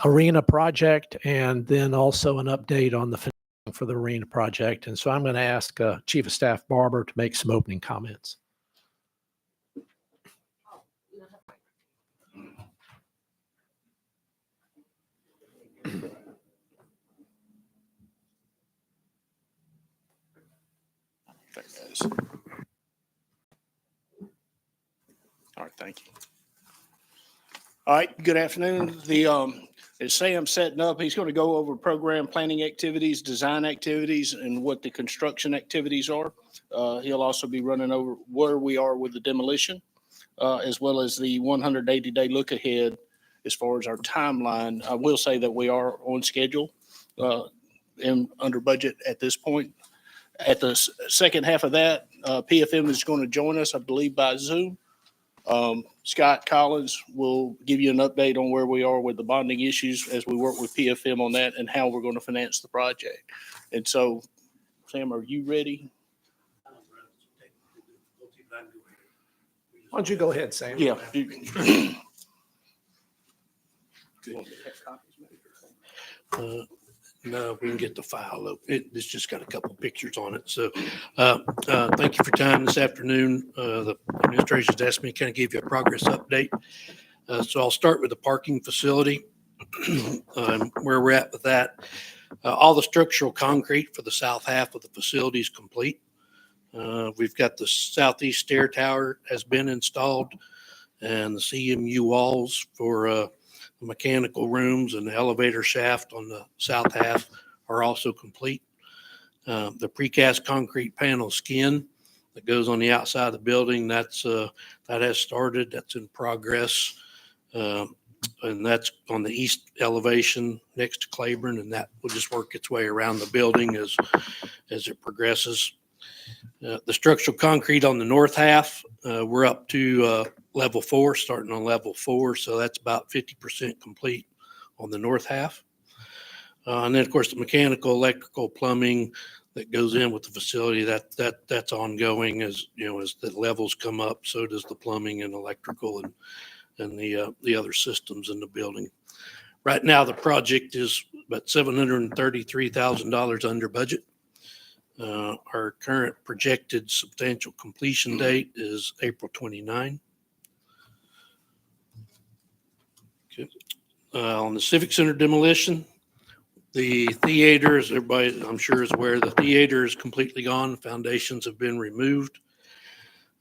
arena project, and then also an update on the financing for the arena project. And so I'm going to ask Chief of Staff Barber to make some opening comments. All right, thank you. All right, good afternoon. As Sam's setting up, he's going to go over program planning activities, design activities, and what the construction activities are. He'll also be running over where we are with the demolition, as well as the 180-day look ahead as far as our timeline. I will say that we are on schedule and under budget at this point. At the second half of that, PFM is going to join us, I believe, by Zoom. Scott Collins will give you an update on where we are with the bonding issues as we work with PFM on that and how we're going to finance the project. And so, Sam, are you ready? Why don't you go ahead, Sam? Yeah. No, we can get the file. It's just got a couple pictures on it. So thank you for your time this afternoon. The administration's asked me to kind of give you a progress update. So I'll start with the parking facility, where we're at with that. All the structural concrete for the south half of the facility is complete. We've got the southeast stair tower has been installed, and the CMU walls for the mechanical rooms and the elevator shaft on the south half are also complete. The precast concrete panel skin that goes on the outside of the building, that has started. That's in progress. And that's on the east elevation next to Claiborne, and that will just work its way around the building as it progresses. The structural concrete on the north half, we're up to level 4, starting on level 4. So that's about 50% complete on the north half. And then, of course, the mechanical, electrical, plumbing that goes in with the facility, that's ongoing as the levels come up. So does the plumbing and electrical and the other systems in the building. Right now, the project is about $733,000 under budget. Our current projected substantial completion date is April 29. Okay. On the Civic Center demolition, the theater, as everybody I'm sure is aware, the theater is completely gone. Foundations have been removed.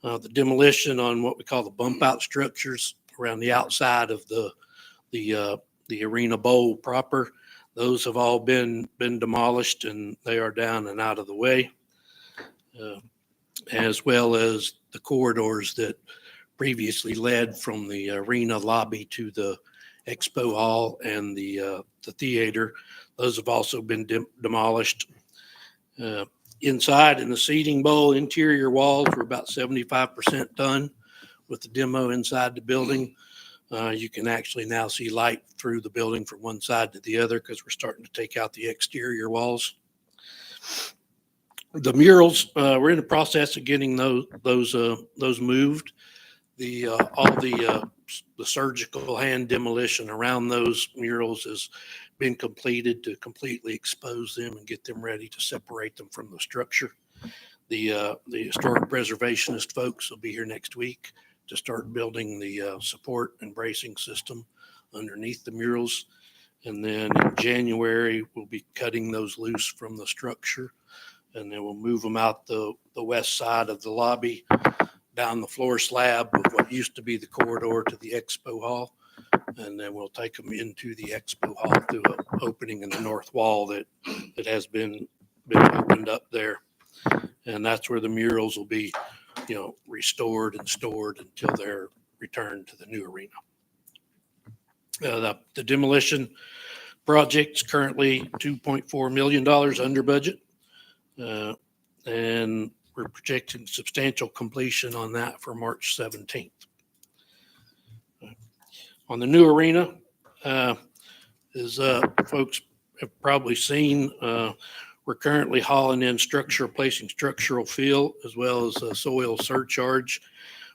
The demolition on what we call the bump out structures around the outside of the arena bowl proper, those have all been demolished, and they are down and out of the way, as well as the corridors that previously led from the arena lobby to the expo hall and the theater. Those have also been demolished. Inside in the seating bowl, interior walls were about 75% done with the demo inside the building. You can actually now see light through the building from one side to the other because we're starting to take out the exterior walls. The murals, we're in the process of getting those moved. All the surgical hand demolition around those murals has been completed to completely expose them and get them ready to separate them from the structure. The historic preservationist folks will be here next week to start building the support and bracing system underneath the murals. And then in January, we'll be cutting those loose from the structure, and then we'll move them out the west side of the lobby, down the floor slab of what used to be the corridor to the expo hall. And then we'll take them into the expo hall through an opening in the north wall that has been opened up there. And that's where the murals will be, restored and stored until they're returned to the new arena. The demolition project's currently $2.4 million under budget. And we're projecting substantial completion on that for March 17th. On the new arena, as folks have probably seen, we're currently hauling in replacing structural fill as well as a soil surcharge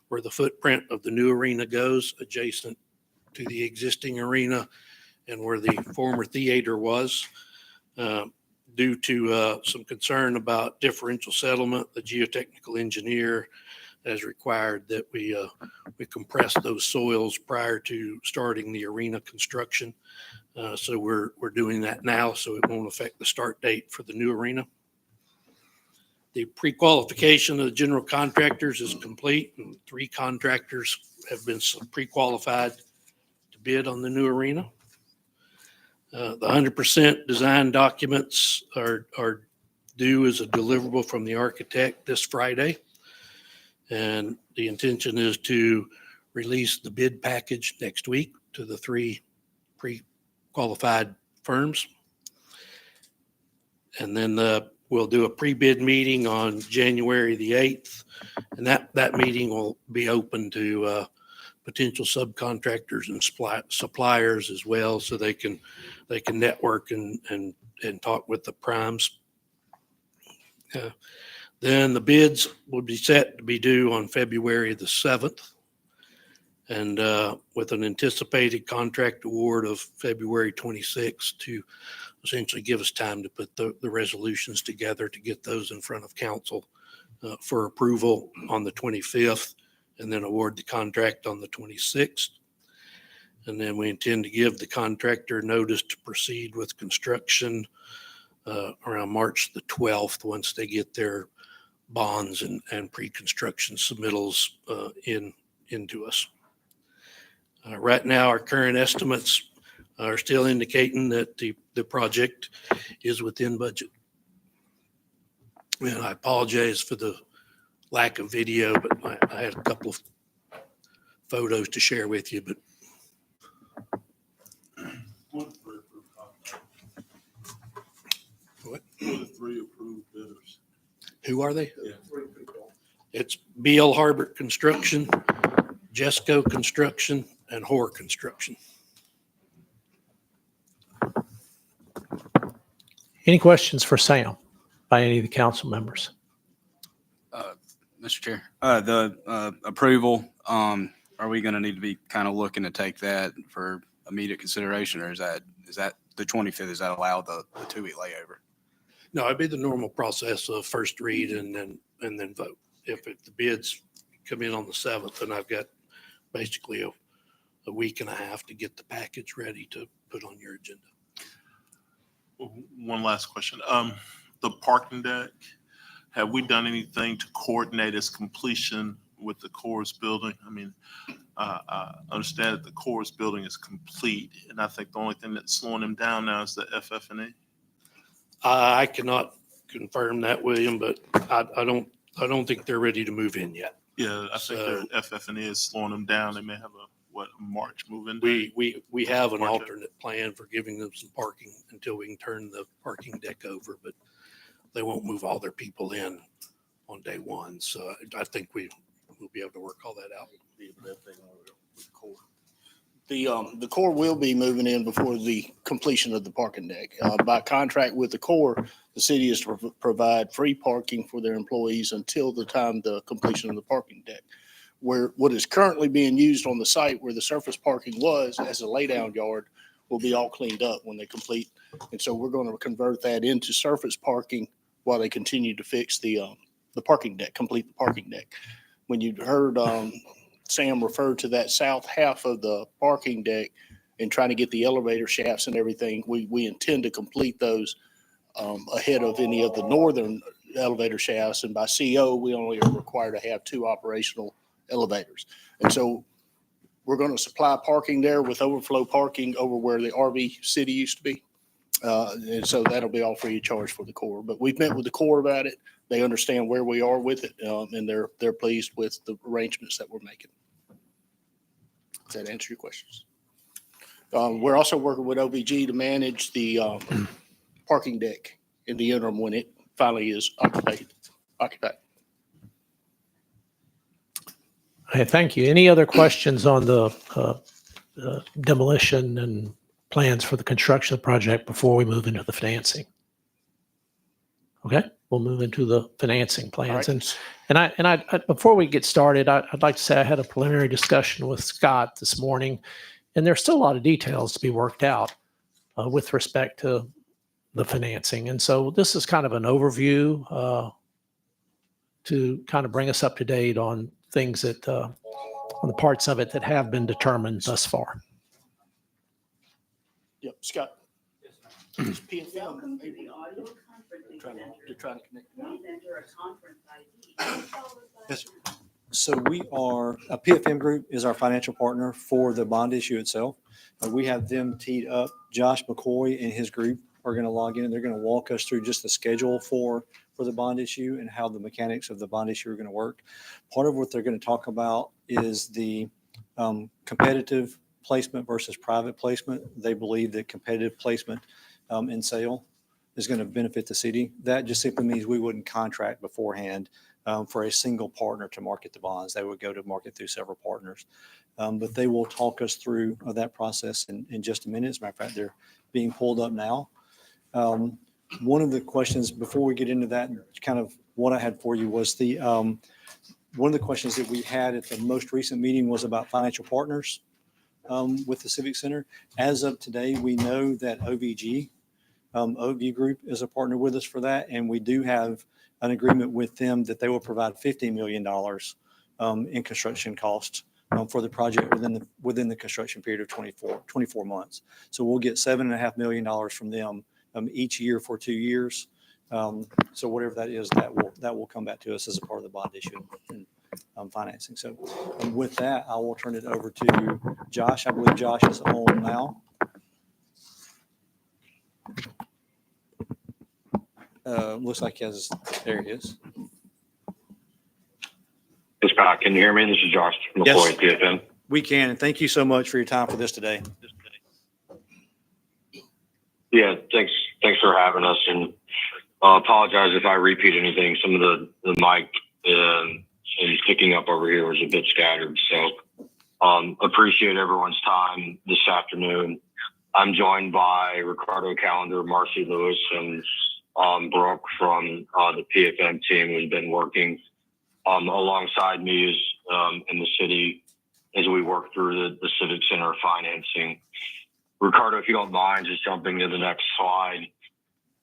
where the footprint of the new arena goes adjacent to the existing arena. and where the former theater was. Due to some concern about differential settlement, the geotechnical engineer has required that we compress those soils prior to starting the arena construction. So we're doing that now, so it won't affect the start date for the new arena. The pre-qualification of the general contractors is complete, and 3 contractors have been pre-qualified to bid on the new arena. The 100% design documents are due as a deliverable from the architect this Friday. And the intention is to release the bid package next week to the 3 pre-qualified firms. And then we'll do a pre-bid meeting on January the 8th. And that meeting will be open to potential subcontractors and suppliers as well, so they can network and talk with the primes. Then the bids will be set to be due on February the 7th, and with an anticipated contract award of February 26th to essentially give us time to put the resolutions together to get those in front of council for approval on the 25th, and then award the contract on the 26th. And then we intend to give the contractor notice to proceed with construction around March the 12th, once they get their bonds and pre-construction submittals into us. Right now, our current estimates are still indicating that the project is within budget. And I apologize for the lack of video, but I had a couple of photos to share with you, but what? Who are the 3 approved bidders? Who are they? Yeah. It's BL Harbert Construction, Jesco Construction, and Hoare Construction. Any questions for Sam by any of the council members? Mr. Chair, the approval, are we going to need to be kind of looking to take that for immediate consideration, or is that the 25th, is that allowed the 2-week layover? No, it'd be the normal process of first read and then vote. If the bids come in on the 7th, then I've got basically a week and a half to get the package ready to put on your agenda. One last question. The parking deck, have we done anything to coordinate its completion with the Coors building? I mean, I understand that the Coors building is complete, and I think the only thing that's slowing them down now is the FF&E. I cannot confirm that, William, but I don't think they're ready to move in yet. Yeah, I think So- their FF&E is slowing them down. They may have a March move in. We have an March. alternate plan for giving them some parking until we can turn the parking deck over, but they won't move all their people in on day one. So I think we'll be able to work all that out. The Corps will be moving in before the completion of the parking deck. By contract with the Corps, the city is to provide free parking for their employees until the time the completion of the parking deck. Where what is currently being used on the site where the surface parking was as a laydown yard will be all cleaned up when they complete. And so we're going to convert that into surface parking while they continue to fix the parking deck, complete the parking deck. When you heard Sam refer to that south half of the parking deck and trying to get the elevator shafts and everything, we intend to complete those ahead of any of the northern elevator shafts. And by CO, we only are required to have 2 operational elevators. And so we're going to supply parking there with overflow parking over where the RV city used to be. And so that'll be all free of charge for the Corps. But we've met with the Corps about it. They understand where we are with it, and they're pleased with the arrangements that we're making. Does that answer your questions? We're also working with OVG to manage the parking deck in the interim when it finally is occupied. Okay, thank you. Any other questions on the demolition and plans for the construction of the project before we move into the financing? Okay, we'll move into the financing plans. All right. And I before we get started, I'd like to say I had a preliminary discussion with Scott this morning, And there's still a lot of details to be worked out with respect to the financing. And so this is kind of an overview to kind of bring us up to date on things that, on the parts of it that have been determined thus far. Yep, Scott. Is PFM Welcome to the audio conferencing trying center. to connect? Please enter a conference ID. Yes, So we are, PFM Group is our financial partner for the bond issue itself. We have them teed up. Josh McCoy and his group are going to log in and they're going to walk us through just the schedule for the bond issue and how the mechanics of the bond issue are going to work. Part of what they're going to talk about is the competitive placement versus private placement. They believe that competitive placement in sale is going to benefit the city. That just simply means we wouldn't contract beforehand for a single partner to market the bonds. They would go to market through several partners. But they will talk us through that process in just a minute. As a matter of fact, they're being pulled up now. One of the questions before we get into that, kind of what I had for you was the one of the questions that we had at the most recent meeting was about financial partners with the Civic Center. As of today, we know that OVG Group is a partner with us for that, and we do have an agreement with them that they will provide $50 million in construction costs for the project within the construction period of 24 months. So we'll get $7.5 million from them each year for 2 years. So whatever that is, that will come back to us as a part of the bond issue and financing. So with that, I will turn it over to Josh. I believe Josh is on now. Looks like he has, there he is. Hey, Scott, can you hear me? This is Josh McCoy Yes. at PFM. We can. And thank you so much for your time for this today. Yeah, thanks for having us. And apologize if I repeat anything. Some of the mic and picking up over here was a bit scattered. So appreciate everyone's time this afternoon. I'm joined by Ricardo Callender, Marcy Lewis, and Brooke from the PFM team who's been working alongside me in the city as we work through the Civic Center financing. Ricardo, if you don't mind, just jumping to the next slide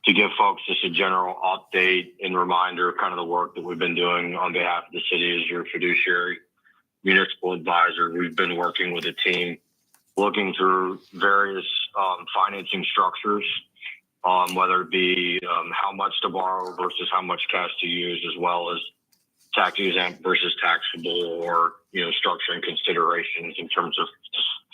to give folks just a general update and reminder of kind of the work that we've been doing on behalf of the city as your fiduciary municipal advisor. We've been working with a team looking through various financing structures, whether it be how much to borrow versus how much cash to use, as well as tax exempt versus taxable, or structuring considerations in terms of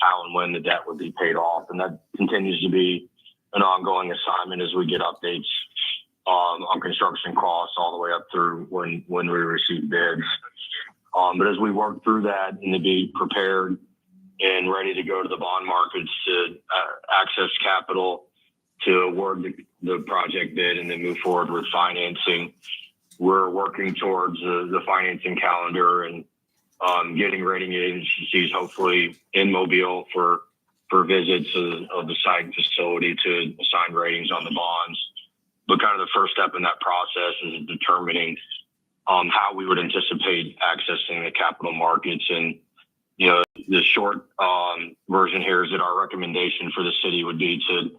how and when the debt would be paid off. And that continues to be an ongoing assignment as we get updates on construction costs all the way up through when we receive bids. But as we work through that and to be prepared and ready to go to the bond markets to access capital to award the project bid and then move forward with financing, we're working towards the financing calendar and getting rating agencies hopefully in Mobile for visits of the site and facility to assign ratings on the bonds. But kind of the first step in that process is determining how we would anticipate accessing the capital markets. And the short version here is that our recommendation for the city would be to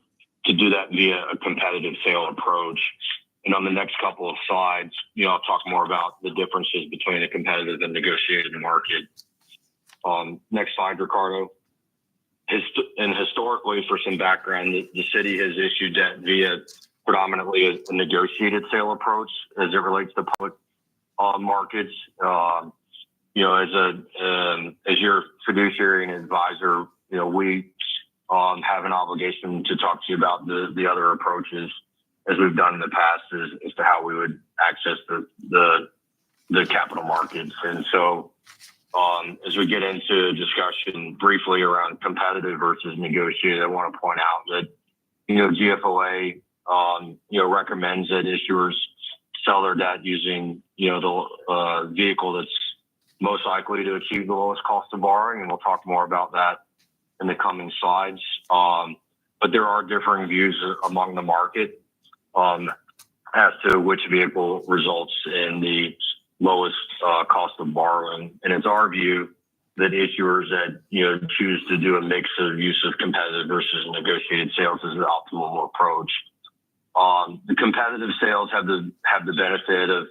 do that via a competitive sale approach. And on the next couple of slides, I'll talk more about the differences between a competitive and negotiated market. Next slide, Ricardo. Historically, for some background, the city has issued debt via predominantly a negotiated sale approach as it relates to public markets. As your fiduciary and advisor, we have an obligation to talk to you about the other approaches, as we've done in the past, as to how we would access the capital markets. And so as we get into discussion briefly around competitive versus negotiated, I want to point out that GFOA recommends that issuers sell their debt using the vehicle that's most likely to achieve the lowest cost of borrowing, and we'll talk more about that in the coming slides. But there are differing views among the market as to which vehicle results in the lowest cost of borrowing. And it's our view that issuers that, choose to do a mix of use of competitive versus negotiated sales is the optimal approach. The competitive sales have the benefit of,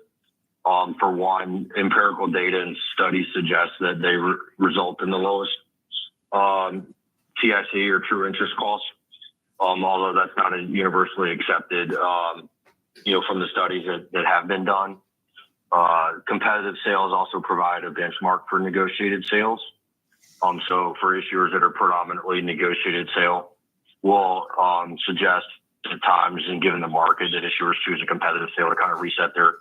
for one, empirical data and studies suggest that they result in the lowest TIC or true interest costs. Although that's not universally accepted, from the studies that have been done. Competitive sales also provide a benchmark for negotiated sales. So for issuers that are predominantly negotiated sale, we'll suggest at times and given the market that issuers choose a competitive sale to kind of reset their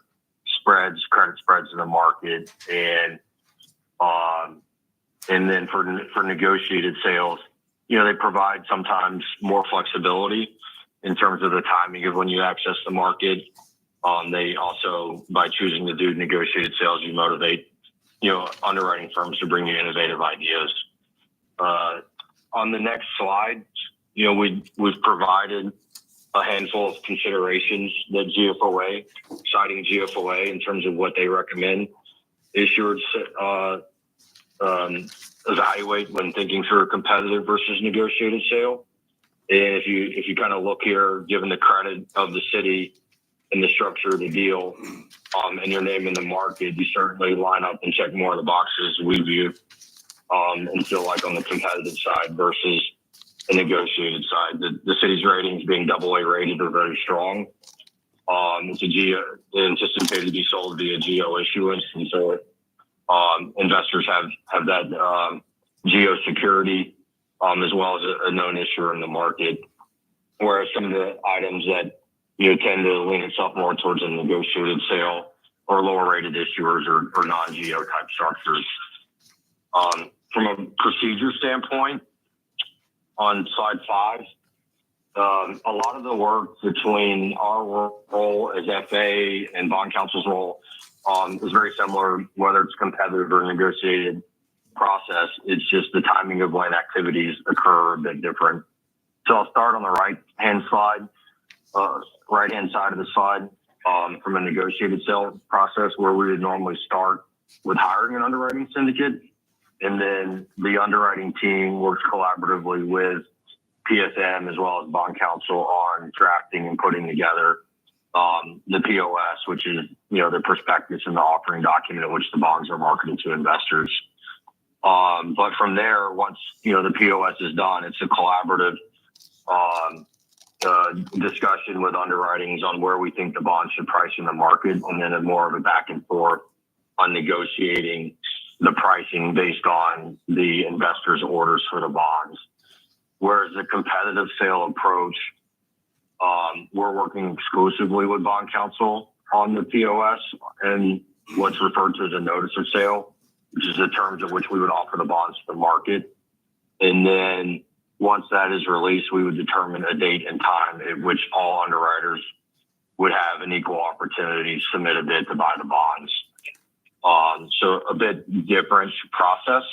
spreads, credit spreads in the market. And then for negotiated sales, they provide sometimes more flexibility in terms of the timing of when you access the market. They also, by choosing to do negotiated sales, you motivate, underwriting firms to bring you innovative ideas. On the next slide, we've provided a handful of considerations that GFOA, citing GFOA in terms of what they recommend issuers evaluate when thinking through a competitive versus negotiated sale. And if you kind of look here, given the credit of the city and the structure of the deal, and your name in the market, you certainly line up and check more of the boxes we view, and feel like on the competitive side versus the negotiated side. The city's ratings being AA rated are very strong. It's anticipated to be sold via GEO issuance, and so investors have that GEO security, as well as a known issuer in the market. Whereas some of the items that tend to lean itself more towards a negotiated sale or lower rated issuers or non-GEO type structures. From a procedure standpoint, on slide 5, a lot of the work between our role as FA and bond counsel's role is very similar, whether it's competitive or negotiated process. It's just the timing of when activities occur a bit different. So I'll start on the right-hand side of the slide, from a negotiated sale process, where we would normally start with hiring an underwriting syndicate. And then the underwriting team works collaboratively with PFM as well as bond counsel on drafting and putting together the POS, which is, the prospectus and the offering document in which the bonds are marketed to investors. But from there, once, the POS is done, it's a collaborative discussion with underwritings on where we think the bonds should price in the market, and then more of a back and forth on negotiating the pricing based on the investors' orders for the bonds. Whereas the competitive sale approach, we're working exclusively with bond counsel on the POS and what's referred to as a notice of sale, which is the terms of which we would offer the bonds to the market. And then once that is released, we would determine a date and time at which all underwriters would have an equal opportunity to submit a bid to buy the bonds. So a bit different process.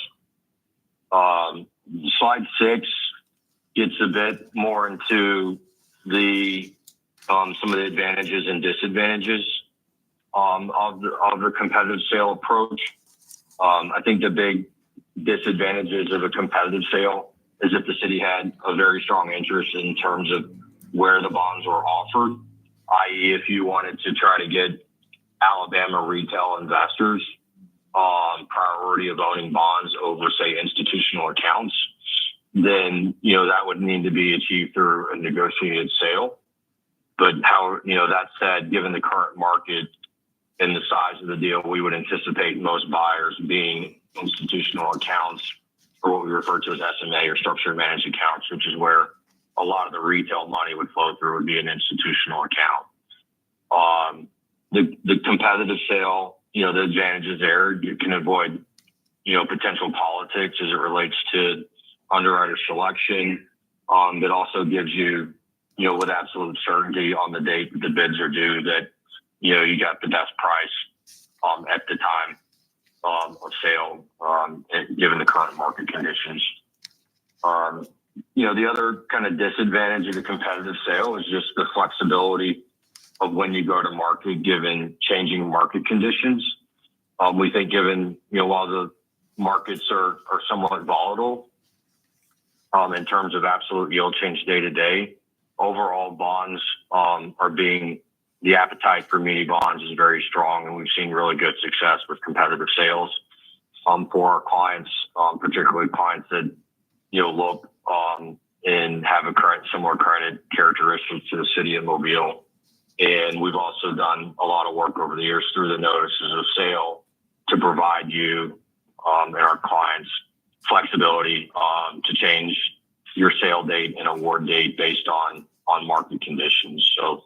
Slide 6 gets a bit more into the some of the advantages and disadvantages of the competitive sale approach. I think the big disadvantages of a competitive sale is if the city had a very strong interest in terms of where the bonds were offered, i.e. if you wanted to try to get Alabama retail investors priority of owning bonds over, say, institutional accounts, then, that would need to be achieved through a negotiated sale. But that said, given the current market and the size of the deal, we would anticipate most buyers being institutional accounts, or what we refer to as SMA or structured managed accounts, which is where a lot of the retail money would flow through, would be an institutional account. The competitive sale, the advantages there, you can avoid, potential politics as it relates to underwriter selection. That also gives you, with absolute certainty on the date that the bids are due, that, you got the best price at the time of sale, given the current market conditions. The other kind of disadvantage of the competitive sale is just the flexibility of when you go to market, given changing market conditions. We think given, while markets are somewhat volatile in terms of absolute yield change day to day. Overall, bonds the appetite for muni bonds is very strong, and we've seen really good success with competitive sales for our clients, particularly clients that look and have similar credit characteristics to the city of Mobile. And we've also done a lot of work over the years through the notices of sale to provide you and our clients flexibility to change your sale date and award date based on market conditions. So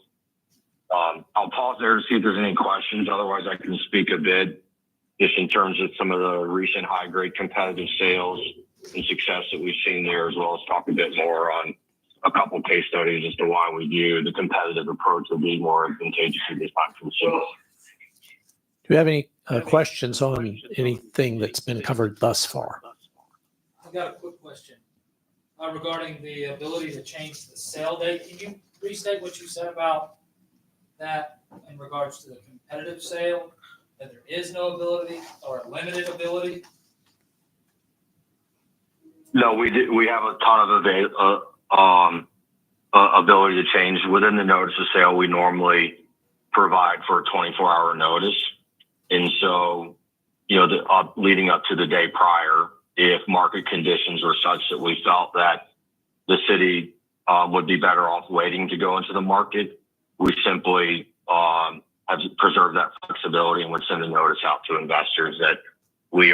I'll pause there to see if there's any questions. Otherwise, I can speak a bit just in terms of some of the recent high-grade competitive sales and success that we've seen there, as well as talk a bit more on a couple case studies as to why we view the competitive approach to be more advantageous at this time for the sales. Do you have any questions on anything that's been covered thus far? I've got a quick question regarding the ability to change the sale date. Can you restate what you said about that in regards to the competitive sale, that there is no ability or a limited ability? No, we have a ton of ability to change. Within the notice of sale, we normally provide for a 24-hour notice. And so, leading up to the day prior, if market conditions were such that we felt that the city would be better off waiting to go into the market, we simply have preserved that flexibility and would send a notice out to investors that we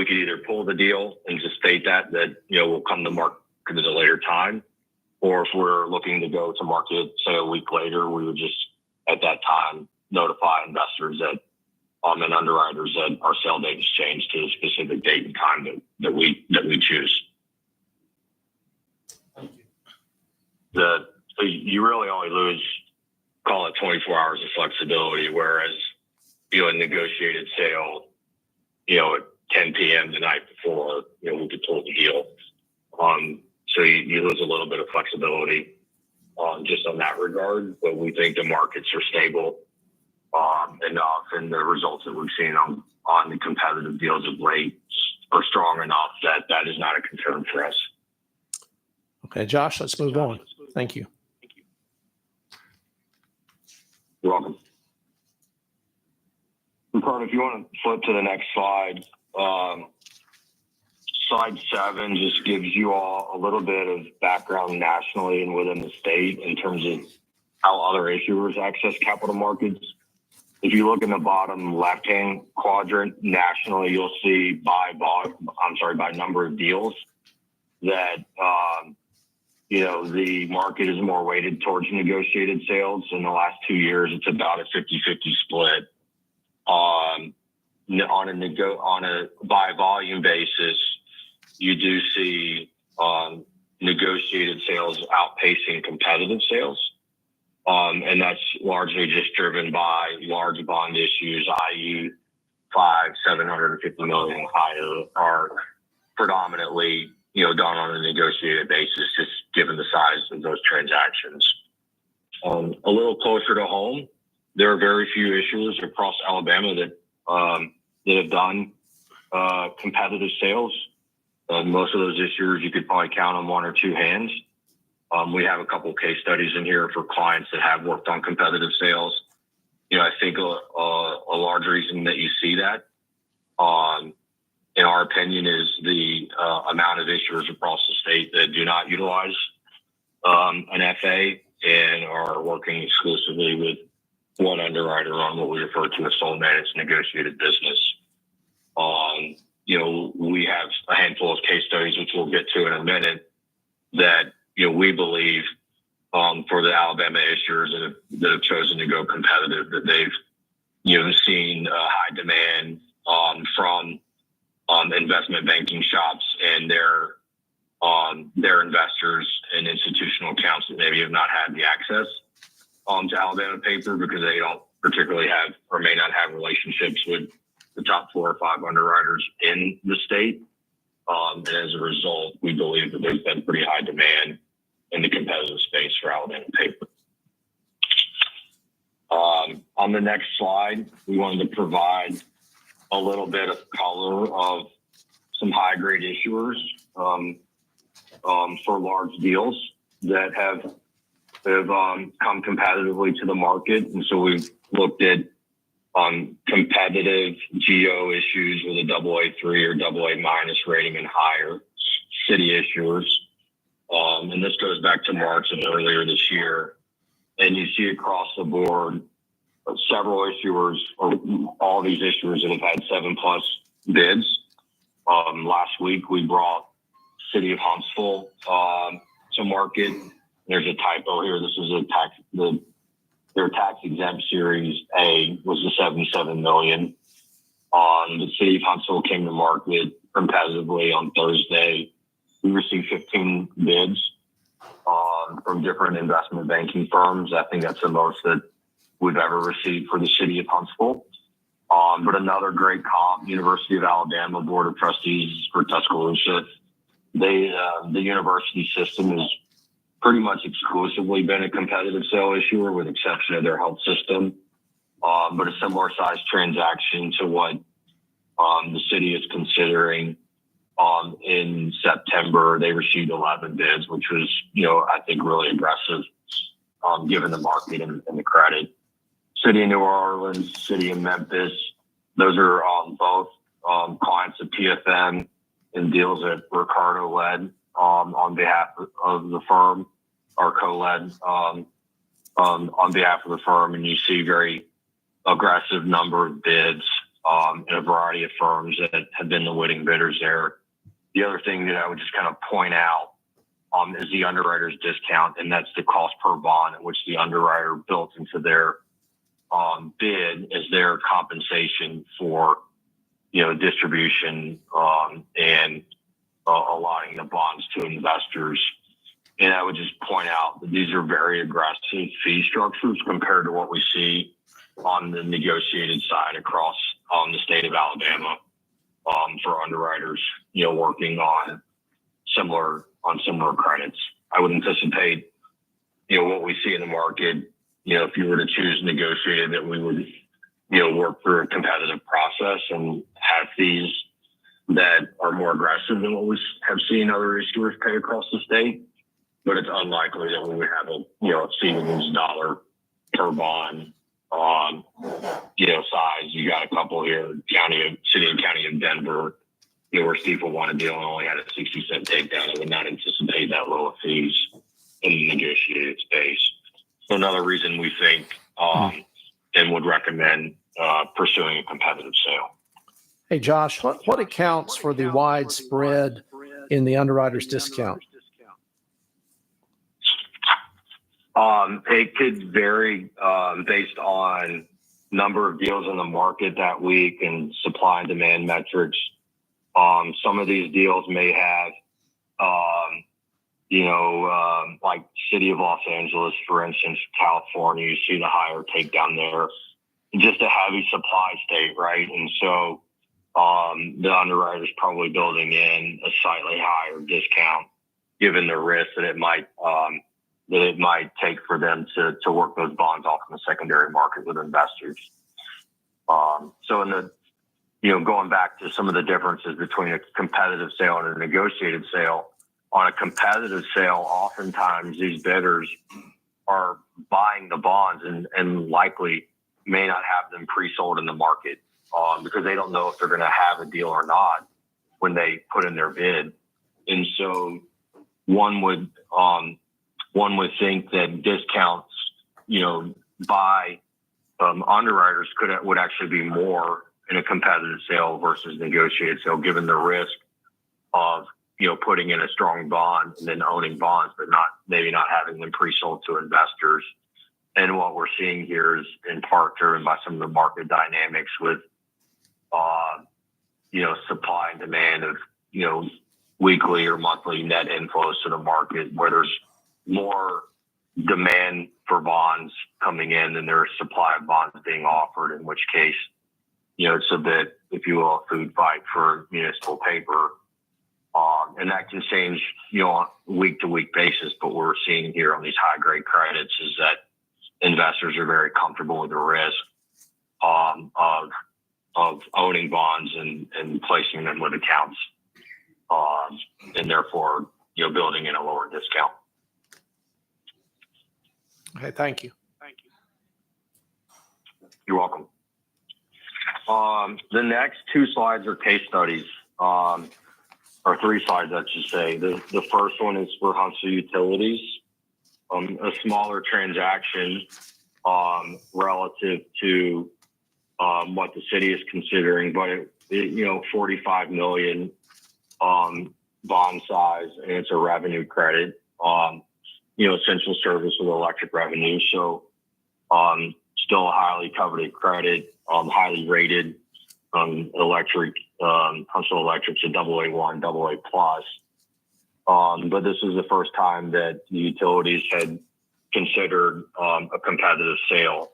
could either pull the deal and just state that we'll come to market at a later time, or if we're looking to go to market, say a week later, we would just at that time notify investors and underwriters that our sale date has changed to a specific date and time that we choose. Thank you. So you really only lose, call it 24 hours of flexibility, whereas a negotiated sale, at 10 p.m. the night before, we could pull the deal. So you lose a little bit of flexibility just on that regard, but we think the markets are stable enough, and the results that we've seen on the competitive deals of late are strong enough that is not a concern for us. Okay, Josh, let's move on. Thank you. You're welcome. And Carter, if you want to flip to the next slide, slide 7 just gives you all a little bit of background nationally and within the state in terms of how other issuers access capital markets. If you look in the bottom left-hand quadrant nationally, you'll see by number of deals that the market is more weighted towards negotiated sales. In the last 2 years, it's about a 50-50 split. On a by volume basis, you do see negotiated sales outpacing competitive sales. And that's largely just driven by large bond issues, i.e. $750 million and higher, are predominantly done on a negotiated basis, just given the size of those transactions. A little closer to home, there are very few issuers across Alabama that have done competitive sales. Most of those issuers, you could probably count on one or two hands. We have a couple of case studies in here for clients that have worked on competitive sales. I think a large reason that you see that, in our opinion, is the amount of issuers across the state that do not utilize an FA and are working exclusively with one underwriter on what we refer to as sole managed negotiated business. We have a handful of case studies, which we'll get to in a minute, that we believe for the Alabama issuers that have chosen to go competitive, that they've seen high demand from investment banking shops and their investors and institutional accounts that maybe have not had the access to Alabama paper because they don't particularly have or may not have relationships with the top 4 or 5 underwriters in the state. And as a result, we believe that there's been pretty high demand in the competitive space for Alabama paper. On the next slide, we wanted to provide a little bit of color of some high grade issuers for large deals that have come competitively to the market. And so we've looked at competitive GO issues with a AA3 or AA- rating and higher, city issuers. And this goes back to March of earlier this year. And you see across the board several issuers, or all these issuers that have had 7+ bids. Last week we brought City of Huntsville to market. There's a typo here. This is their tax exempt Series A was the $77 million. The City of Huntsville came to market competitively on Thursday. We received 15 bids from different investment banking firms. I think that's the most that we've ever received for the City of Huntsville. But another great comp, University of Alabama Board of Trustees for Tuscaloosa. The university system has pretty much exclusively been a competitive sale issuer with exception of their health system. But a similar size transaction to what the city is considering. In September, they received 11 bids, which was, I think really aggressive, given the market and the credit. City of New Orleans, City of Memphis, those are both clients of PFM and deals that Ricardo led on behalf of the firm, or co-led on behalf of the firm. And you see very aggressive number of bids in a variety of firms that have been the winning bidders there. The other thing that I would just kind of point out is the underwriter's discount, and that's the cost per bond in which the underwriter built into their bid as their compensation for, distribution and allotting the bonds to investors. And I would just point out that these are very aggressive fee structures compared to what we see on the negotiated side across the state of Alabama for underwriters, working on similar credits. I would anticipate, what we see in the market, if you were to choose negotiated, that we would, work through a competitive process and have fees that are more aggressive than what we have seen other issuers pay across the state. But it's unlikely that we would have a savings dollar per bond size. You got a couple here, City and County of Denver, where Stifel won a deal and only had a 60-cent takedown. I would not anticipate that low of fees in the negotiated space. So another reason we think and would recommend pursuing a competitive sale. Hey, Josh, what accounts for the wide spread in the underwriter's discount? It could vary based on number of deals in the market that week and supply and demand metrics. Some of these deals may have, like City of Los Angeles, for instance, California, you see the higher takedown there. Just a heavy supply state, right? And so the underwriter's probably building in a slightly higher discount given the risk that it might take for them to work those bonds off in the secondary market with investors. So in the, going back to some of the differences between a competitive sale and a negotiated sale, on a competitive sale, oftentimes these bidders are buying the bonds and likely may not have them pre-sold in the market because they don't know if they're going to have a deal or not when they put in their bid. And so one would think that discounts, by underwriters would actually be more in a competitive sale versus negotiated sale, given the risk of, putting in a strong bond and then owning bonds, but maybe not having them pre-sold to investors. And what we're seeing here is in part driven by some of the market dynamics with, supply and demand of, weekly or monthly net inflows to the market, where there's more demand for bonds coming in than there is supply of bonds being offered, in which case, it's a bit, if you will, a food fight for municipal paper. And that can change, on a week-to-week basis. But what we're seeing here on these high-grade credits is that investors are very comfortable with the risk of of owning bonds and placing them with accounts, and therefore, building in a lower discount. Okay, thank you. You're welcome. The next 2 slides are case studies, or 3 slides, I should say. The first one is for Huntsville Utilities, a smaller transaction relative to what the city is considering, but $45 million bond size, and it's a revenue credit, essential service with electric revenue. So still a highly coveted credit, highly rated electric. Huntsville Electric's a AA1, AA+. But this is the first time that the utilities had considered a competitive sale.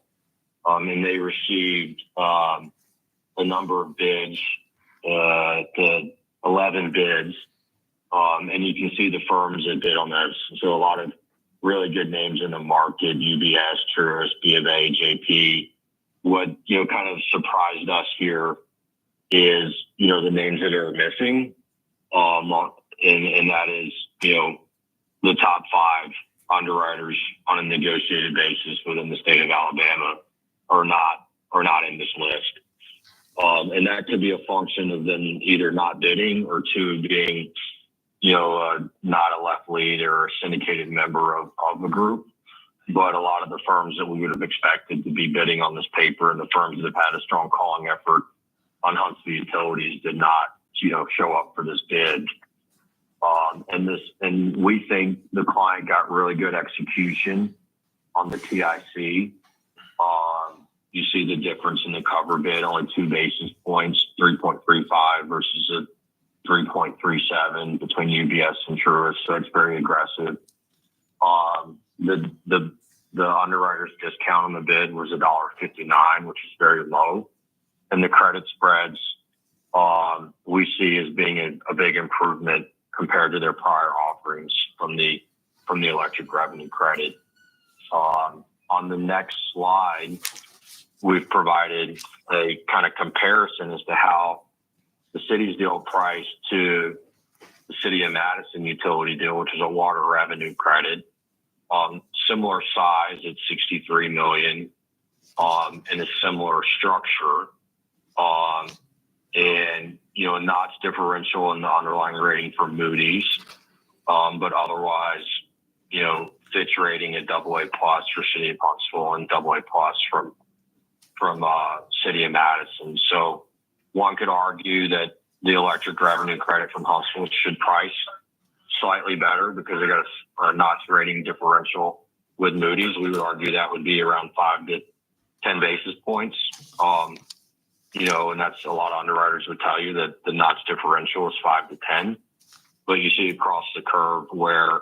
And they received a number of bids, the 11 bids. And you can see the firms that bid on this. So a lot of really good names in the market: UBS, Truist, B of A, JP. What kind of surprised us here is the names that are missing, and that is the top 5 underwriters on a negotiated basis within the state of Alabama are not in this list, and that could be a function of them either not bidding or 2 being not a left lead or a syndicated member of a group. But a lot of the firms that we would have expected to be bidding on this paper, and the firms that have had a strong calling effort on Huntsville Utilities, did not, show up for this bid. And we think the client got really good execution on the TIC. You see the difference in the cover bid, only 2 basis points, 3.35 versus a 3.37 between UBS and Truist. So it's very aggressive. The underwriter's discount on the bid was $1.59, which is very low. And the credit spreads we see as being a big improvement compared to their prior offerings from the electric revenue credit. On the next slide, we've provided a kind of comparison as to how the city's deal priced to the City of Madison utility deal, which is a water revenue credit. Similar size at $63 million, and a similar structure. And a notch differential in the underlying rating for Moody's, but otherwise, Fitch rating at AA+ for City of Huntsville and AA+ from City of Madison. So one could argue that the electric revenue credit from Huntsville should price slightly better because they got a notch rating differential with Moody's. We would argue that would be around 5 to 10 basis points. And that's a lot of underwriters would tell you that the notch differential is 5 to 10. But you see across the curve where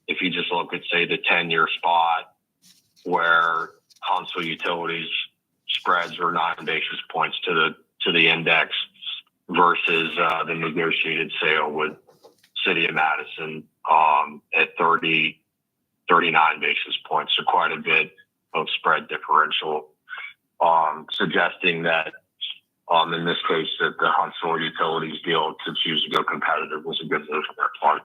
if you just look at, say, the 10-year spot where Huntsville Utilities spreads are 9 basis points to the index versus the negotiated sale with City of Madison at 39 basis points. So quite a bit of spread differential, suggesting that in this case that the Huntsville Utilities deal to choose to go competitive was a good move on their part.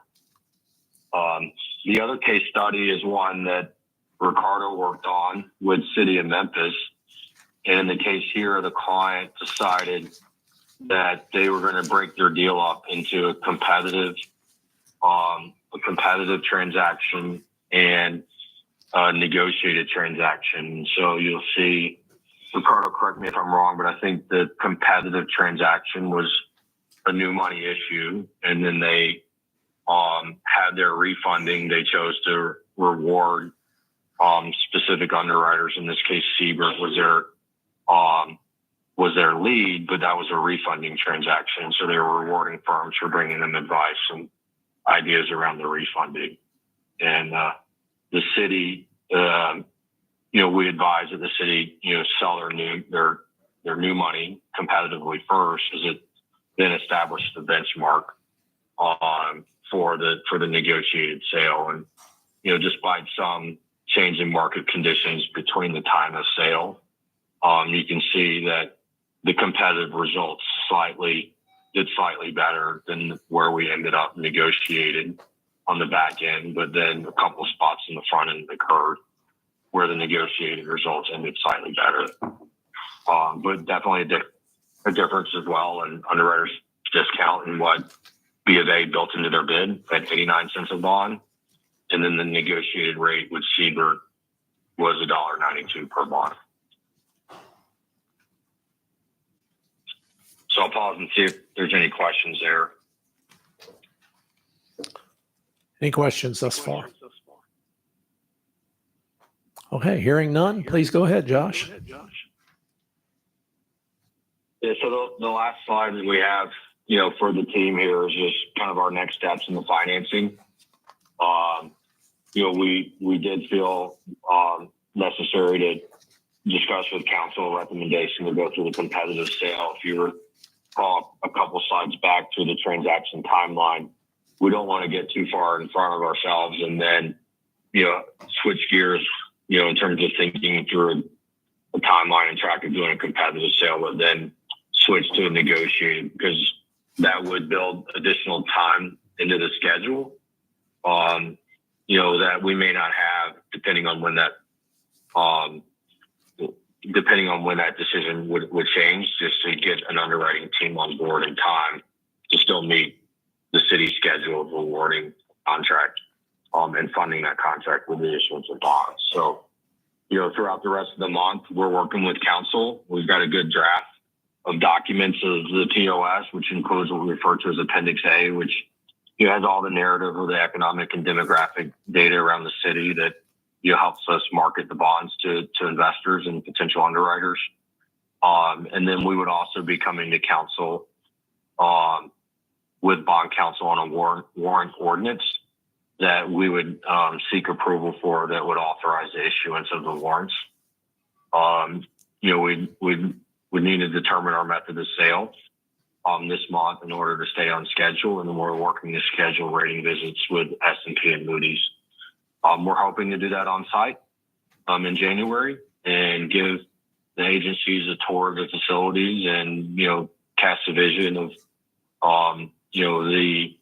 The other case study is one that Ricardo worked on with City of Memphis. And in the case here, the client decided that they were going to break their deal up into a competitive transaction and a negotiated transaction. So you'll see, Ricardo, correct me if I'm wrong, but I think the competitive transaction was a new money issue. And then they had their refunding. They chose to reward specific underwriters. In this case, Siebert was their lead, but that was a refunding transaction. So they were rewarding firms for bringing them advice and ideas around the refunding. And the city, we advise that the city, sell their new money competitively first, as it then establishes the benchmark for the negotiated sale. And despite some change in market conditions between the time of sale, you can see that the competitive results did slightly better than where we ended up negotiated on the back end, but then a couple spots in the front end of the curve where the negotiated results ended slightly better. But definitely a difference as well in underwriters discount and what B of A built into their bid at 89 cents a bond. And then the negotiated rate with Siebert was $1.92 per bond. So I'll pause and see if there's any questions there. Any questions thus far? Okay, hearing none, please go ahead, Josh. Yeah, so the last slide that we have, for the team here is just kind of our next steps in the financing. We did feel necessary to discuss with council a recommendation to go through the competitive sale. If you recall a couple slides back to the transaction timeline, we don't want to get too far in front of ourselves and then, switch gears, in terms of thinking through a timeline and track of doing a competitive sale, but then switch to a negotiated, because that would build additional time into the schedule, that we may not have depending on when that decision would change, just to get an underwriting team on board in time to still meet the city's schedule of awarding contract and funding that contract with the issuance of bonds. So, throughout the rest of the month, we're working with council. We've got a good draft of documents of the POS, which includes what we refer to as Appendix A, which has all the narrative of the economic and demographic data around the city that helps us market the bonds to investors and potential underwriters. And then we would also be coming to council with bond counsel on a warrant ordinance that we would seek approval for, that would authorize the issuance of the warrants. We need to determine our method of sale this month in order to stay on schedule, and then we're working to schedule rating visits with S&P and Moody's. We're hoping to do that on site in January and give the agencies a tour of the facilities and cast a vision of the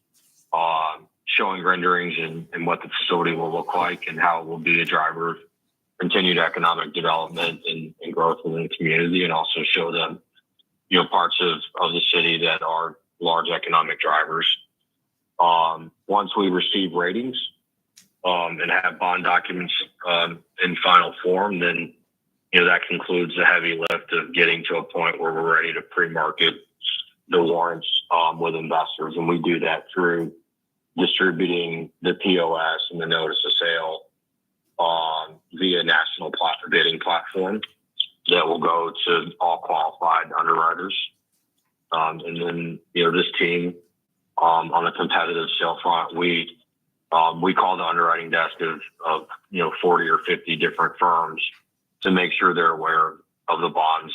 showing renderings and what the facility will look like and how it will be a driver of continued economic development and growth within the community, and also show them parts of the city that are large economic drivers. Once we receive ratings and have bond documents in final form, then that concludes the heavy lift of getting to a point where we're ready to pre-market the warrants with investors. And we do that through distributing the POS and the notice of sale via national bidding platform that will go to all qualified underwriters. And then, this team on the competitive sale front, we call the underwriting desk of 40 or 50 different firms to make sure they're aware of the bonds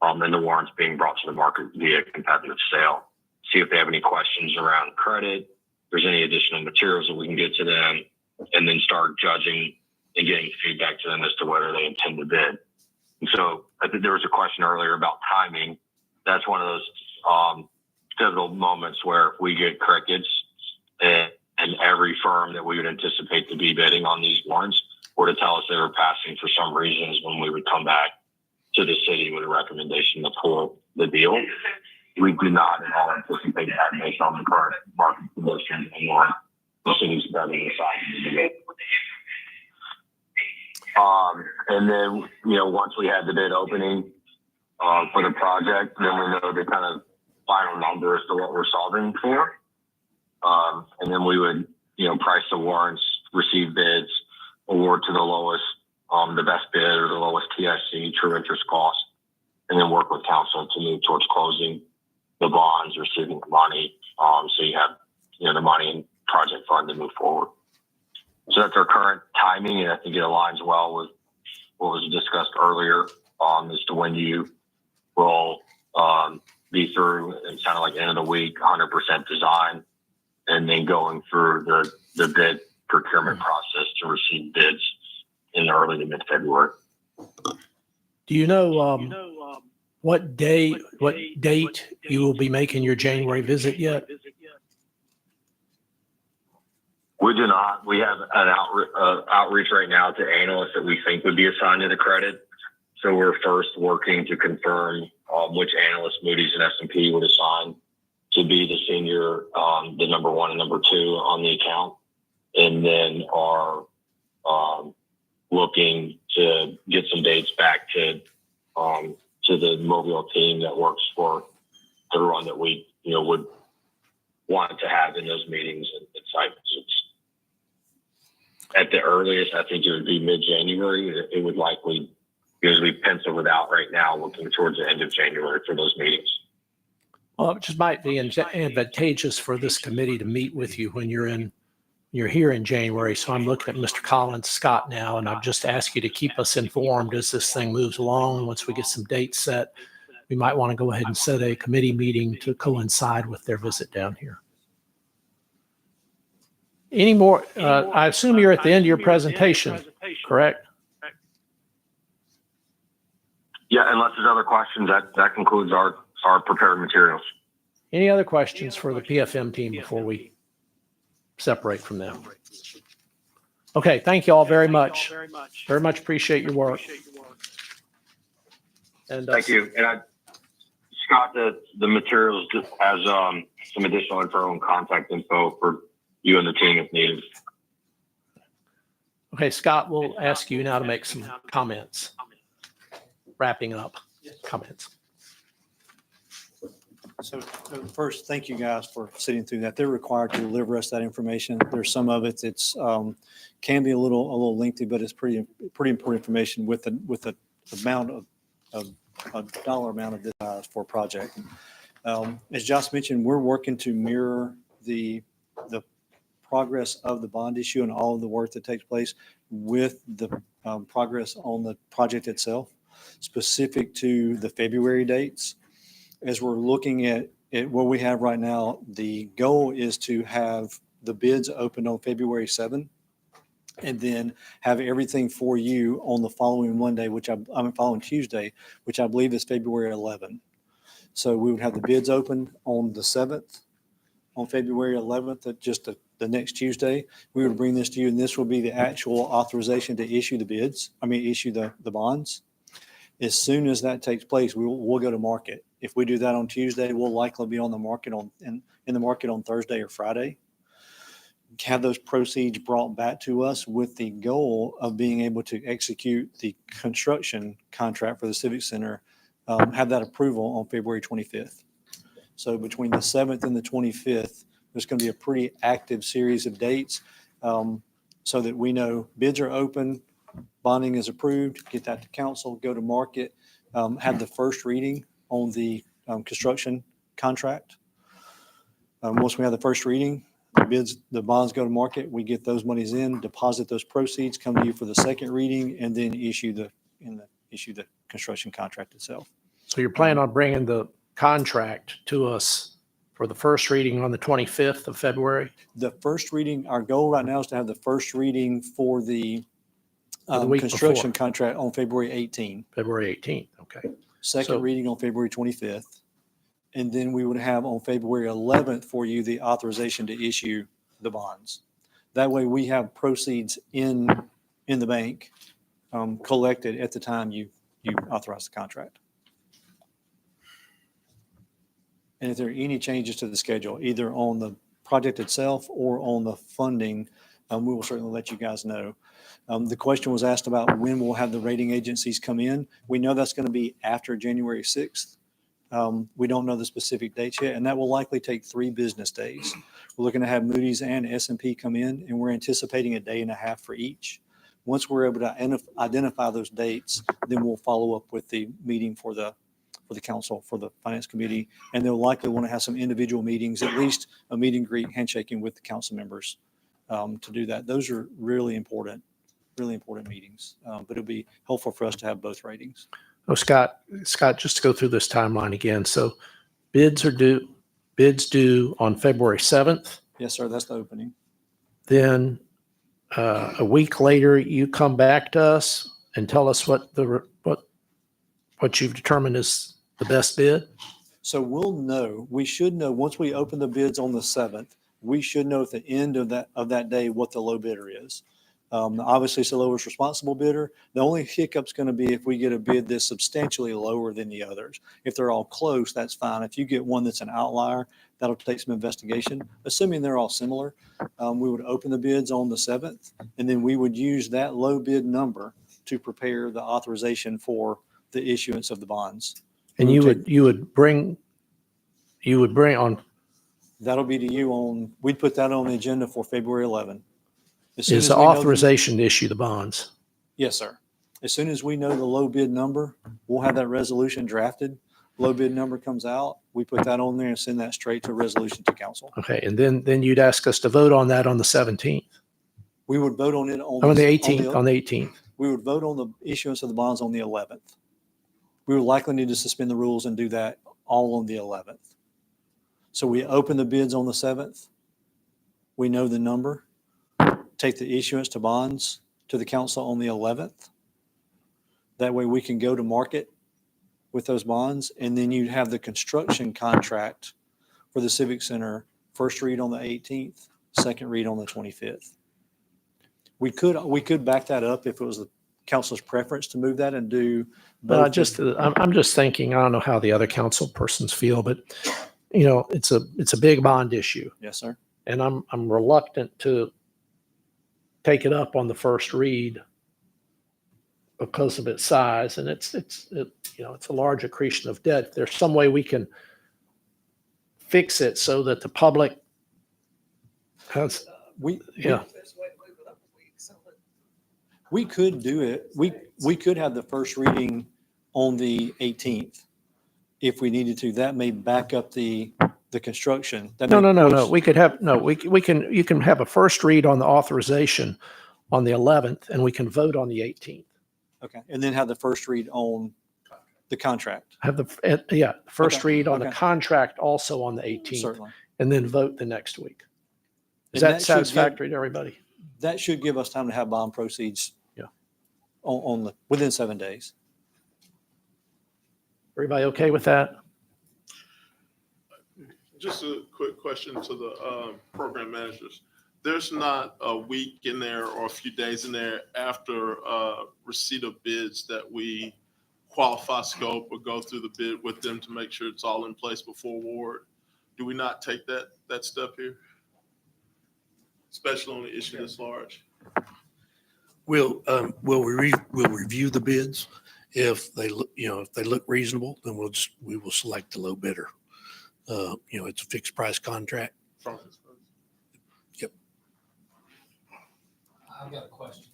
and the warrants being brought to the market via competitive sale. See if they have any questions around credit, if there's any additional materials that we can get to them, and then start judging and getting feedback to them as to whether they intend to bid. And so I think there was a question earlier about timing. That's one of those pivotal moments where if we get crickets and every firm that we would anticipate to be bidding on these warrants were to tell us they were passing for some reasons, when we would come back to the city with a recommendation to pull the deal. We do not at all anticipate that based on the current market conditions and what the city's betting decided to do. And then, once we had the bid opening for the project, then we know the kind of final number as to what we're solving for. And then we would, price the warrants, receive bids, award to the lowest, the best bid or the lowest TIC, true interest cost, and then work with council to move towards closing the bonds, receiving the money. So you have, the money and project fund to move forward. So that's our current timing, and I think it aligns well with what was discussed earlier as to when you will be through, it sounded like end of the week, 100% design, and then going through the bid procurement process to receive bids in early to mid-February. Do you know what date you will be making your January visit yet? We do not. We have an outreach right now to analysts that we think would be assigned to the credit. So we're first working to confirm which analyst Moody's and S&P would assign to be the senior, the number one and number two on the account, and then are looking to get some dates back to the Mobile team that works for everyone that we would want to have in those meetings and site visits. At the earliest, I think it would be mid-January. It would likely, because we penciled it out right now, looking towards the end of January for those meetings. Well, it just might be advantageous for this committee to meet with you when you're here in January. So I'm looking at Mr. Collins Scott now, and I've just asked you to keep us informed as this thing moves along. Once we get some dates set, we might want to go ahead and set a committee meeting to coincide with their visit down here. Any more? I assume you're at the end of your presentation, correct? Yeah, unless there's other questions, that concludes our prepared materials. Any other questions for the PFM team before we separate from them? Okay, thank you all very much. Very much appreciate your work. And Thank you. And Scott, the materials has some additional info and contact info for you and the team if needed. Okay, Scott, we'll ask you now to make some comments. Wrapping up comments. So first, thank you guys for sitting through that. They're required to deliver us that information. There's some of it that's can be a little lengthy, but it's pretty important information with the amount of a dollar amount of this size for a project. As Josh mentioned, we're working to mirror the progress of the bond issue and all of the work that takes place with the progress on the project itself, specific to the February dates. As we're looking at what we have right now, the goal is to have the bids open on February 7 and then have everything for you on the following Monday, following Tuesday, which I believe is February 11. So we would have the bids open on the 7th, on February 11th, at just the next Tuesday. We would bring this to you, and this will be the actual authorization to issue the bids. Issue the bonds. As soon as that takes place, we'll go to market. If we do that on Tuesday, we'll likely be on the market in the market on Thursday or Friday. Have those proceeds brought back to us with the goal of being able to execute the construction contract for the Civic Center, have that approval on February 25th. So between the 7th and the 25th, there's going to be a pretty active series of dates so that we know bids are open, bonding is approved, get that to council, go to market, have the first reading on the construction contract. Once we have the first reading, the bonds go to market, we get those monies in, deposit those proceeds, come to you for the second reading, and then issue the construction contract itself. So you're planning on bringing the contract to us for the first reading on the 25th of February? The first reading, our goal right now is to have the first reading for the week construction before. contract on February 18. February 18th, okay. Second So- reading on February 25th. And then we would have on February 11th for you the authorization to issue the bonds. That way we have proceeds in the bank collected at the time you authorize the contract. And if there are any changes to the schedule, either on the project itself or on the funding, we will certainly let you guys know. The question was asked about when we'll have the rating agencies come in. We know that's going to be after January 6th. We don't know the specific dates yet, and that will likely take 3 business days. We're looking to have Moody's and S&P come in, and we're anticipating a day and a half for each. Once we're able to identify those dates, then we'll follow up with the meeting for the council, for the finance committee, and they'll likely want to have some individual meetings, at least a meet and greet, handshaking with the council members to do that. Those are really important meetings, but it'll be helpful for us to have both ratings. Oh, Scott, just to go through this timeline again. So bids due on February 7th. Yes, sir. That's the opening. Then a week later, you come back to us and tell us what you've determined is the best bid? So we'll know, we should know, once we open the bids on the 7th, we should know at the end of that day what the low bidder is. Obviously, it's the lowest responsible bidder. The only hiccup's going to be if we get a bid that's substantially lower than the others. If they're all close, that's fine. If you get one that's an outlier, that'll take some investigation. Assuming they're all similar, we would open the bids on the 7th, and then we would use that low bid number to prepare the authorization for the issuance of the bonds. And We you would would bring on, That'll be to you we'd put that on the agenda for February 11. As soon is as the we know authorization to issue the bonds. Yes, sir. As soon as we know the low bid number, we'll have that resolution drafted. Low bid number comes out, we put that on there and send that straight to resolution to council. Okay, and then you'd ask us to vote on that on the 17th, We would vote on it on. on the 18th, on the 18th. We would vote on the issuance of the bonds on the 11th. We would likely need to suspend the rules and do that all on the 11th. So we open the bids on the 7th. We know the number, take the issuance to bonds to the council on the 11th. That way we can go to market with those bonds, and then you have the construction contract for the Civic Center, first read on the 18th, second read on the 25th. We could back that up if it was the council's preference to move that and do. But both. I'm just thinking, I don't know how the other council persons feel, but you know, it's a big bond issue, Yes, sir. and I'm reluctant to take it up on the first read because of its size, and it's a large accretion of debt. If there's some way we can fix it so that the public has, We There's a way to move it up a week, so that- we could do it. We could have the first reading on the 18th if we needed to. That may back up the construction. That no. may push- We could have, no, you can have a first read on the authorization on the 11th, and we can vote on the 18th. Okay, and then have the first read on the contract. Have the first Okay, read on the okay. contract also on the 18th, Certainly. and then vote the next week. Is And that that should give- satisfactory to everybody? That should give us time to have bond proceeds. Yeah. Within 7 days. Everybody okay with that? Just a quick question to the program managers. There's not a week in there or a few days in there after receipt of bids that we qualify scope or go through the bid with them to make sure it's all in place before award. Do we not take that step here? Especially on the issue this large? We'll review the bids. If they look reasonable, then we will select the low bidder. It's a fixed price contract. From this? I've got a question,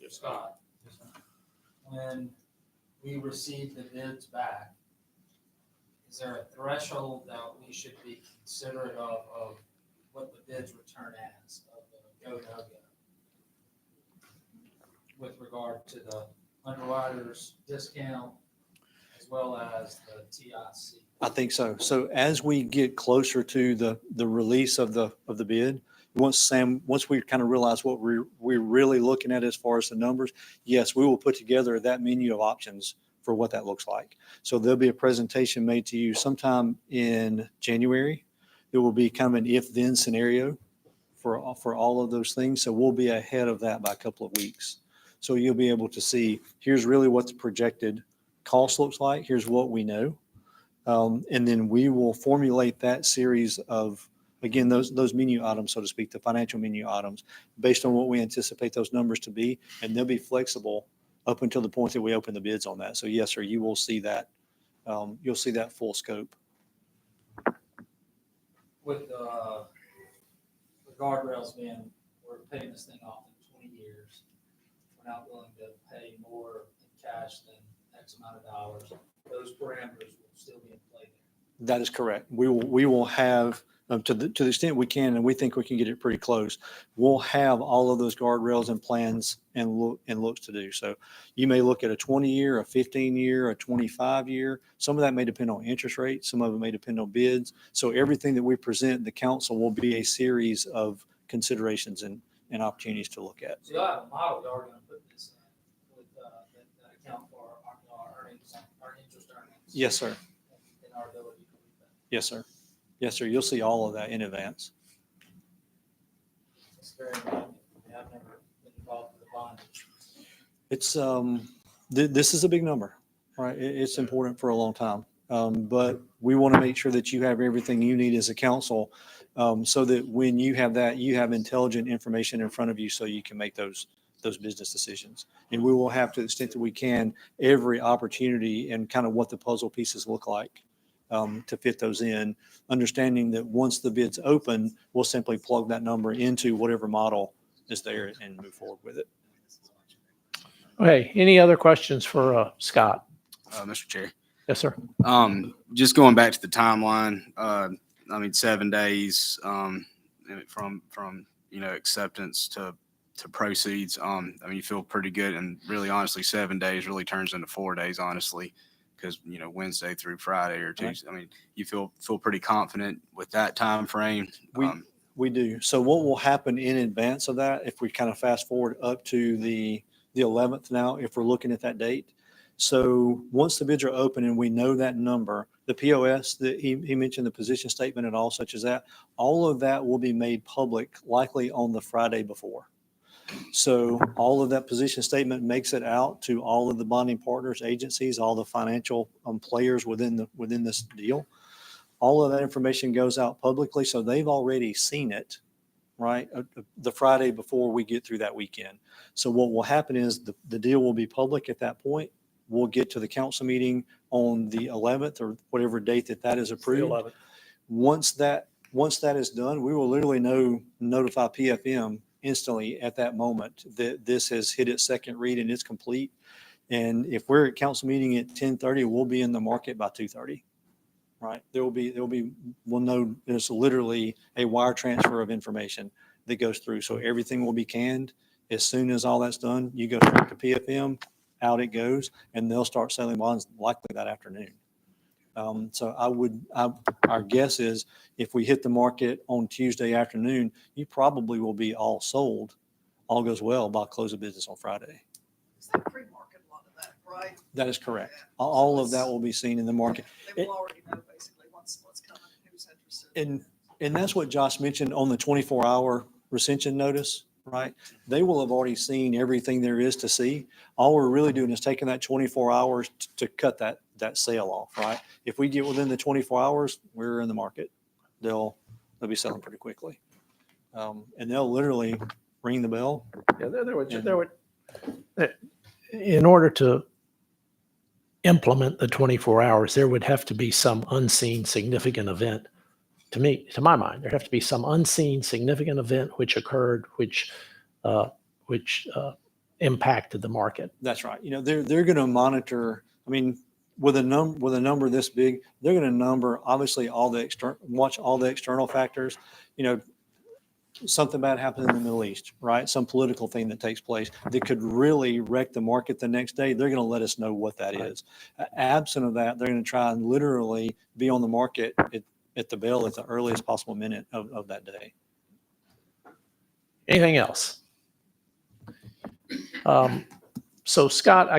Scott. When we receive the bids back, is there a threshold that we should be considerate of what the bids return as, of the go, no go? With regard to the underwriter's discount as well as the TIC? I think so. So as we get closer to the release of the bid, once we kind of realize what we're really looking at as far as the numbers, yes, we will put together that menu of options for what that looks like. So there'll be a presentation made to you sometime in January. It will be kind of an if-then scenario for all of those things. So we'll be ahead of that by a couple of weeks. So you'll be able to see, here's really what the projected cost looks like. Here's what we know. And then we will formulate that series of, again, those menu items, so to speak, the financial menu items, based on what we anticipate those numbers to be, and they'll be flexible up until the point that we open the bids on that. So yes, sir, you will see that. You'll see that full scope. With the guardrails being, we're paying this thing off in 20 years. We're not willing to pay more in cash than X amount of dollars. Those parameters will still be in play there. That is correct. We will have, to the extent we can, and we think we can get it pretty close, we'll have all of those guardrails and plans and looks to do. So you may look at a 20-year, a 15-year, a 25-year. Some of that may depend on interest rates. Some of it may depend on bids. So everything that we present the council will be a series of considerations and opportunities to look at. So you'll have a model, y'all are gonna put this in with, that account for our earnings, our interest earnings. Yes, sir. our ability to read that. Yes, sir. Yes, sir. You'll see all of that in advance. It's very enlightening. I've never been involved with a bond issue. It's, this is a big number, right? It's important for a long time. But we want to make sure that you have everything you need as a council, so that when you have that, you have intelligent information in front of you so you can make those business decisions. And we will have, to the extent that we can, every opportunity and kind of what the puzzle pieces look like, to fit those in, understanding that once the bid's open, we'll simply plug that number into whatever model is there and move forward with it. Okay, any other questions for Scott? Mr. Chair. Yes, sir. Just going back to the timeline, I mean, 7 days, from, acceptance to proceeds. I mean, you feel pretty good, and really honestly, 7 days really turns into 4 days, honestly, because, Wednesday through Friday or Tuesday. I mean, you feel pretty confident with that time frame. We do. So what will happen in advance of that, if we kind of fast forward up to the 11th now, if we're looking at that date. So once the bids are open and we know that number, the POS that he mentioned, the position statement and all such as that, all of that will be made public likely on the Friday before. So all of that position statement makes it out to all of the bonding partners, agencies, all the financial players within this deal. All of that information goes out publicly, so they've already seen it, right? The Friday before we get through that weekend. So what will happen is the deal will be public at that point. We'll get to the council meeting on the 11th or whatever date that is approved. Once that is done, we will literally notify PFM instantly at that moment that this has hit its second read and it's complete. And if we're at council meeting at 10:30, we'll be in the market by 2:30. Right? We'll know there's literally a wire transfer of information that goes through. So everything will be canned. As soon as all that's done, you go straight to PFM, out it goes, and they'll start selling bonds likely that afternoon. So our guess is if we hit the market on Tuesday afternoon, you probably will be all sold, all goes well, by close of business on Friday. Is that pre-market a lot of that, right? That is correct. All of that will be seen in the market. They will already know basically what's coming, who's interested. And that's what Josh mentioned on the 24-hour recension notice, right? They will have already seen everything there is to see. All we're really doing is taking that 24 hours to cut that sale off, right? If we get within the 24 hours, we're in the market. They'll be selling pretty quickly. And they'll literally ring the bell. Yeah, there would, in order to implement the 24 hours, there would have to be some unseen significant event. To my mind, there have to be some unseen significant event which occurred, which impacted the market. That's right. They're going to monitor. I mean, with a number this big, they're going to obviously watch all the external factors. Something bad happens in the Middle East, right? Some political thing that takes place that could really wreck the market the next day. They're going to let us know what that is. Absent of that, they're going to try and literally be on the market at the bell at the earliest possible minute of that day. Anything else? So Scott,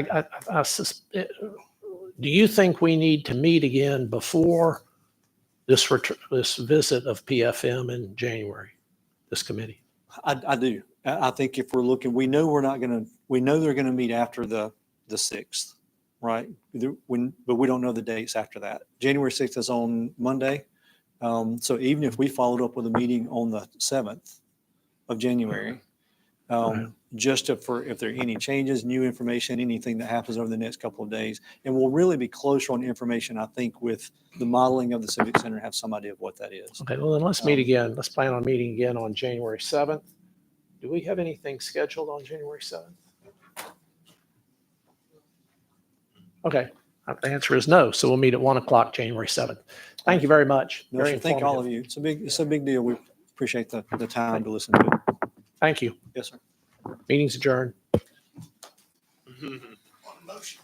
do you think we need to meet again before this visit of PFM in January, this committee? I do. I think if we're looking, we know they're going to meet after the 6th, right? But we don't know the dates after that. January 6th is on Monday. So even if we followed up with a meeting on the 7th of January, just if there are any changes, new information, anything that happens over the next couple of days, and we'll really be closer on information, I think, with the modeling of the Civic Center, have some idea of what that is. Okay, well then let's meet again. Let's plan on meeting again on January 7th. Do we have anything scheduled on January 7th? Okay, the answer is no. So we'll meet at 1:00 January 7th. Thank you very much. No, Very sir, thank all of informative. you. It's a big deal. We appreciate the time to listen to it. Thank you. Yes, sir. Meeting's adjourned. Motion.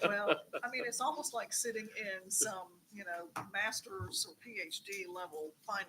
Well, I mean, it's almost like sitting in some, master's or PhD level finance